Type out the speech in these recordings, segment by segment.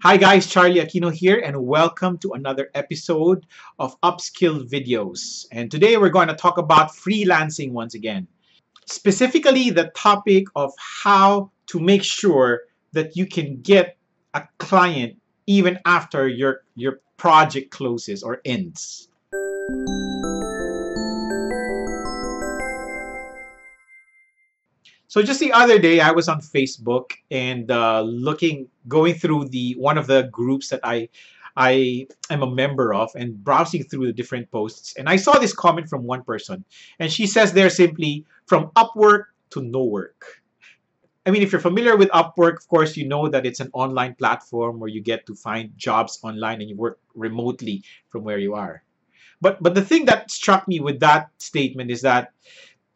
Hi guys, Charlie Aquino here and welcome to another episode of Upskill Videos. And today we're going to talk about freelancing once again. Specifically the topic of how to make sure that you can get a client even after your project closes or ends. So just the other day, I was on Facebook and going through the one of the groups that I am a member of, and browsing through the different posts, and I saw this comment from one person, and she says there simply, from Upwork to no work. I mean, if you're familiar with Upwork, of course, you know that it's an online platform where you get to find jobs online and you work remotely from where you are. But the thing that struck me with that statement is that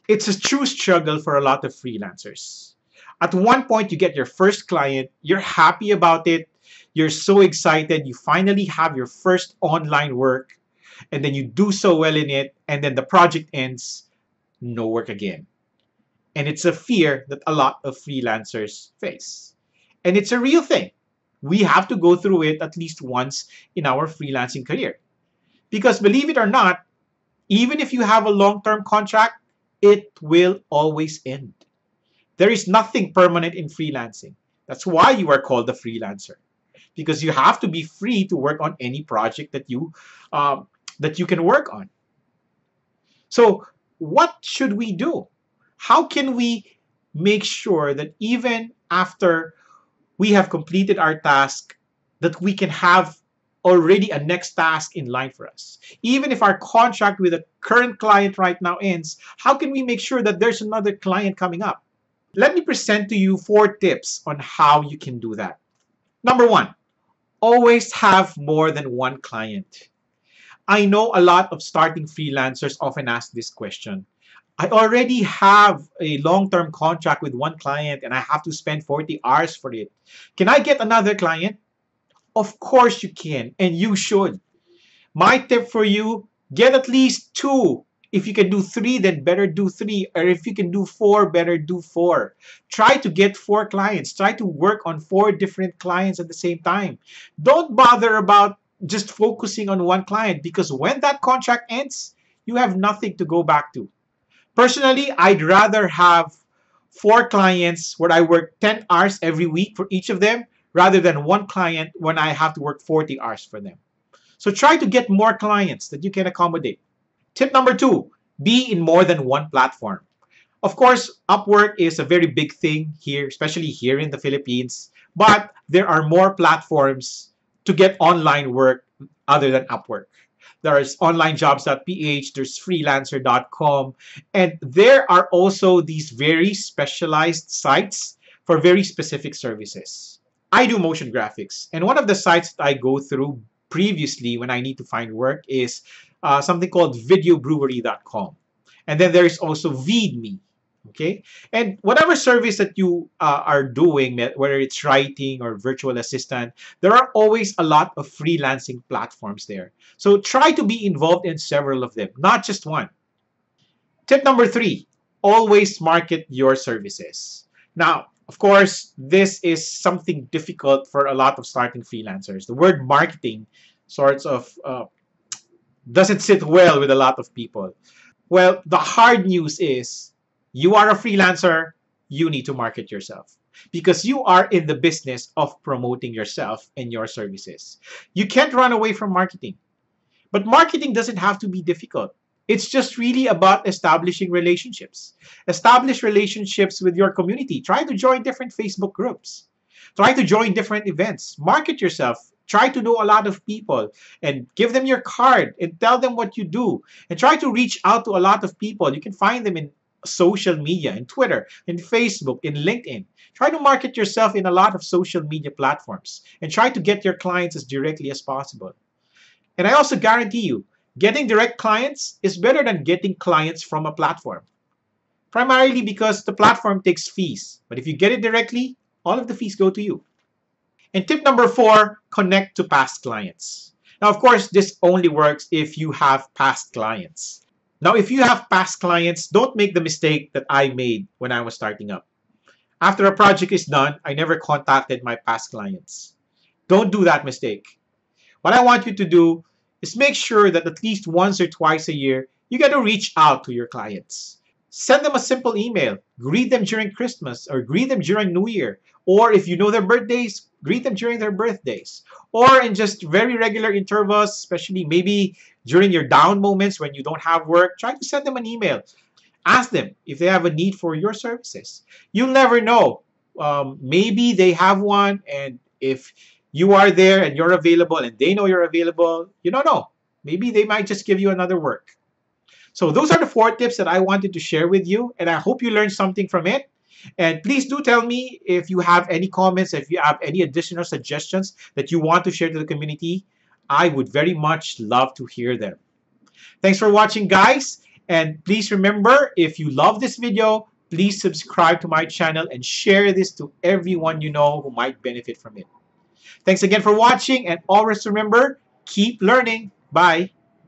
it's a true struggle for a lot of freelancers. At one point, you get your first client, you're happy about it, you're so excited, you finally have your first online work, and then you do so well in it, and then the project ends, no work again. And it's a fear that a lot of freelancers face. And it's a real thing. We have to go through it at least once in our freelancing career. Because believe it or not, even if you have a long-term contract, it will always end. There is nothing permanent in freelancing. That's why you are called a freelancer, because you have to be free to work on any project that you can work on. So what should we do? How can we make sure that even after we have completed our task, that we can have already a next task in line for us? Even if our contract with a current client right now ends, how can we make sure that there's another client coming up? Let me present to you 4 tips on how you can do that. Number 1, always have more than one client. I know a lot of starting freelancers often ask this question. I already have a long-term contract with one client and I have to spend 40 hours for it. Can I get another client? Of course you can, and you should. My tip for you, get at least 2. If you can do 3, then better do 3. Or if you can do 4, better do 4. Try to get 4 clients. Try to work on 4 different clients at the same time. Don't bother about just focusing on one client, because when that contract ends, you have nothing to go back to. Personally, I'd rather have 4 clients where I work 10 hours every week for each of them, rather than one client when I have to work 40 hours for them. So try to get more clients that you can accommodate. Tip number 2, be in more than one platform. Of course, Upwork is a very big thing here, especially here in the Philippines, but there are more platforms to get online work other than Upwork. There's onlinejobs.ph, there's freelancer.com, and there are also these very specialized sites for very specific services. I do motion graphics, and one of the sites that I go through previously when I need to find work is something called videobrewery.com. And then there is also VeedMe. Okay, and whatever service that you are doing, whether it's writing or virtual assistant, there are always a lot of freelancing platforms there. So try to be involved in several of them, not just one. Tip number 3, always market your services. Now, of course, this is something difficult for a lot of starting freelancers. The word marketing sorts of doesn't sit well with a lot of people. Well, the hard news is you are a freelancer, you need to market yourself, because you are in the business of promoting yourself and your services. You can't run away from marketing. But marketing doesn't have to be difficult. It's just really about establishing relationships. Establish relationships with your community. Try to join different Facebook groups. Try to join different events. Market yourself. Try to know a lot of people and give them your card and tell them what you do. And try to reach out to a lot of people. You can find them in social media, in Twitter, in Facebook, in LinkedIn. Try to market yourself in a lot of social media platforms and try to get your clients as directly as possible. And I also guarantee you, getting direct clients is better than getting clients from a platform. Primarily because the platform takes fees. But if you get it directly, all of the fees go to you. And tip number 4, connect to past clients. Now, of course, this only works if you have past clients. Now, if you have past clients, don't make the mistake that I made when I was starting up. After a project is done, I never contacted my past clients. Don't do that mistake. What I want you to do is make sure that at least once or twice a year, you got to reach out to your clients. Send them a simple email. Greet them during Christmas or greet them during New Year. Or if you know their birthdays, greet them during their birthdays. Or in just very regular intervals, especially maybe during your down moments when you don't have work, try to send them an email. Ask them if they have a need for your services. You'll never know. Maybe they have one, and if you are there and you're available and they know you're available, you don't know. Maybe they might just give you another work. So those are the 4 tips that I wanted to share with you, and I hope you learned something from it. And please do tell me if you have any comments, if you have any additional suggestions that you want to share to the community. I would very much love to hear them. Thanks for watching, guys. And please remember, if you love this video, please subscribe to my channel and share this to everyone you know who might benefit from it. Thanks again for watching, and always remember, keep learning. Bye.